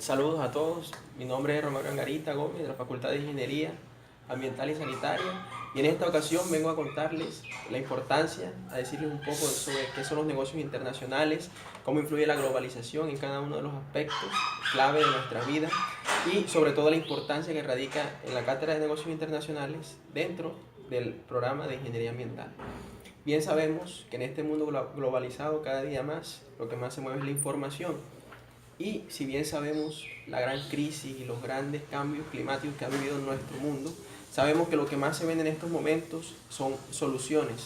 Saludos a todos, mi nombre es Romero Angarita Gómez de la Facultad de Ingeniería Ambiental y Sanitaria y en esta ocasión vengo a contarles la importancia, a decirles un poco sobre qué son los negocios internacionales, cómo influye la globalización en cada uno de los aspectos clave de nuestra vida y sobre todo la importancia que radica en la cátedra de negocios internacionales dentro del programa de Ingeniería Ambiental. Bien sabemos que en este mundo globalizado cada día más lo que más se mueve es la información. Y si bien sabemos la gran crisis y los grandes cambios climáticos que ha vivido en nuestro mundo, sabemos que lo que más se vende en estos momentos son soluciones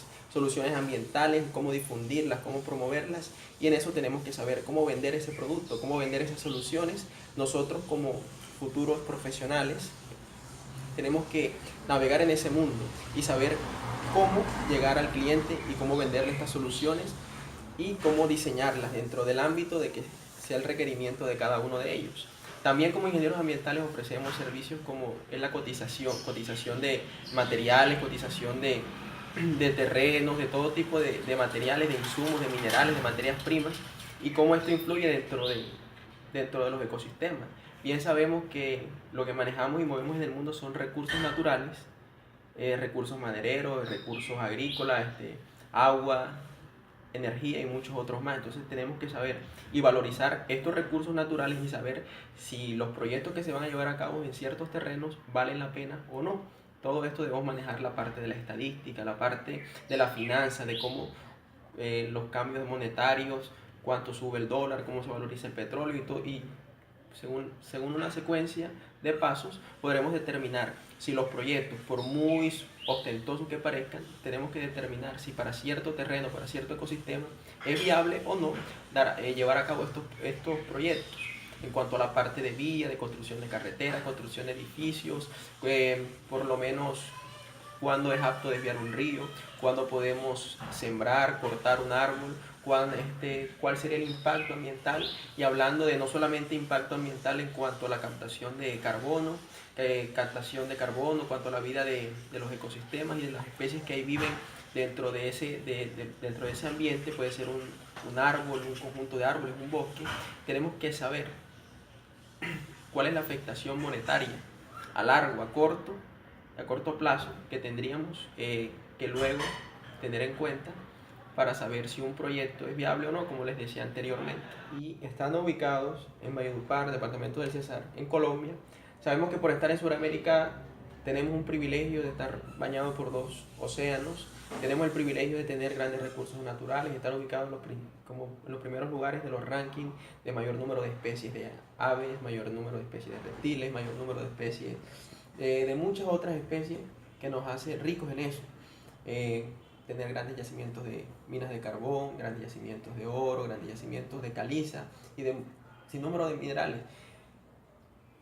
ambientales, cómo difundirlas, cómo promoverlas, y en eso tenemos que saber cómo vender ese producto, cómo vender esas soluciones. Nosotros como futuros profesionales tenemos que navegar en ese mundo y saber cómo llegar al cliente y cómo venderle estas soluciones y cómo diseñarlas dentro del ámbito de que sea el requerimiento de cada uno de ellos. También como ingenieros ambientales ofrecemos servicios como es la cotización de materiales, cotización de terrenos, de todo tipo de materiales, de insumos, de minerales, de materias primas y cómo esto influye dentro de los ecosistemas. Bien sabemos que lo que manejamos y movemos en el mundo son recursos naturales, recursos madereros, recursos agrícolas, agua, energía y muchos otros más. Entonces tenemos que saber y valorizar estos recursos naturales y saber si los proyectos que se van a llevar a cabo en ciertos terrenos valen la pena o no. Todo esto debemos manejar la parte de la estadística, la parte de la finanza, de cómo los cambios monetarios, cuánto sube el dólar, cómo se valoriza el petróleo y todo. Y según una secuencia de pasos podremos determinar si los proyectos, por muy ostentosos que parezcan, tenemos que determinar si para cierto terreno, para cierto ecosistema, es viable o no llevar a cabo estos proyectos. En cuanto a la parte de vía, de construcción de carreteras, construcción de edificios, por lo menos cuándo es apto desviar un río, cuándo podemos sembrar, cortar un árbol, cuál sería el impacto ambiental, y hablando de no solamente impacto ambiental en cuanto a la captación de carbono, cuanto a la vida de los ecosistemas y de las especies que ahí viven dentro de ese ambiente, puede ser un árbol, un conjunto de árboles, un bosque. Tenemos que saber cuál es la afectación monetaria a largo, a corto plazo que tendríamos que luego tener en cuenta para saber si un proyecto es viable o no, como les decía anteriormente. Y estando ubicados en Valledupar, departamento del Cesar, en Colombia, sabemos que por estar en Sudamérica tenemos un privilegio de estar bañados por dos océanos, tenemos el privilegio de tener grandes recursos naturales, estar ubicados como en los primeros lugares de los rankings de mayor número de especies de aves, mayor número de especies de reptiles, mayor número de especies de muchas otras especies que nos hace ricos en eso. Tener grandes yacimientos de minas de carbón, grandes yacimientos de oro, grandes yacimientos de caliza y de sin número de minerales.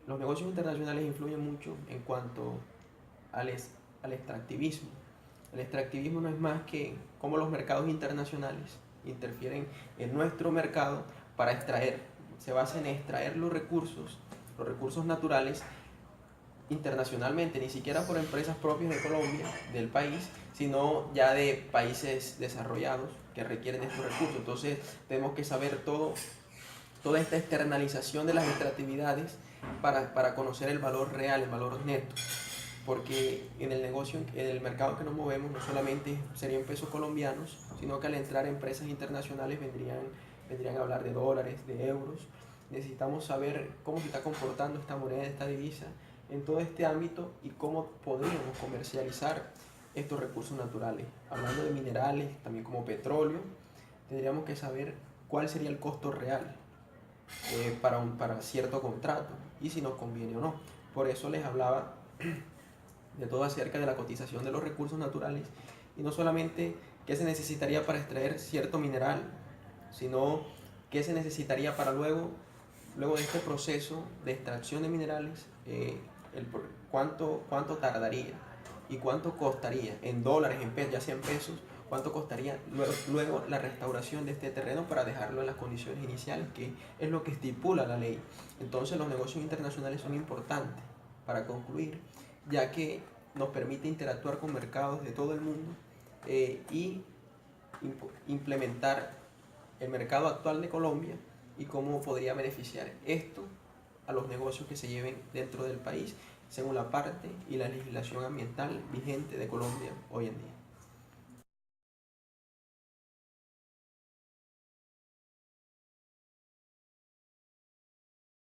Los negocios internacionales influyen mucho en cuanto al extractivismo. El extractivismo no es más que cómo los mercados internacionales interfieren en nuestro mercado para extraer. Se basa en extraer los recursos naturales internacionalmente, ni siquiera por empresas propias de Colombia, del país, sino ya de países desarrollados que requieren estos recursos. Entonces tenemos que saber toda esta externalización de las extractividades para conocer el valor real, el valor neto. Porque en el negocio, en el mercado que nos movemos, no solamente serían pesos colombianos, sino que al entrar empresas internacionales vendrían a hablar de dólares, de euros. Necesitamos saber cómo se está comportando esta moneda, esta divisa, en todo este ámbito y cómo podríamos comercializar estos recursos naturales. Hablando de minerales, también como petróleo, tendríamos que saber cuál sería el costo real para cierto contrato y si nos conviene o no. Por eso les hablaba de todo acerca de la cotización de los recursos naturales y no solamente qué se necesitaría para extraer cierto mineral, sino qué se necesitaría para luego de este proceso de extracción de minerales, cuánto tardaría y cuánto costaría en dólares, en pesos, ya sea en pesos, cuánto costaría luego la restauración de este terreno para dejarlo en las condiciones iniciales, que es lo que estipula la ley. Entonces los negocios internacionales son importantes para concluir, ya que nos permite interactuar con mercados de todo el mundo y implementar el mercado actual de Colombia y cómo podría beneficiar esto a los negocios que se lleven dentro del país según la parte y la legislación ambiental vigente de Colombia hoy en día.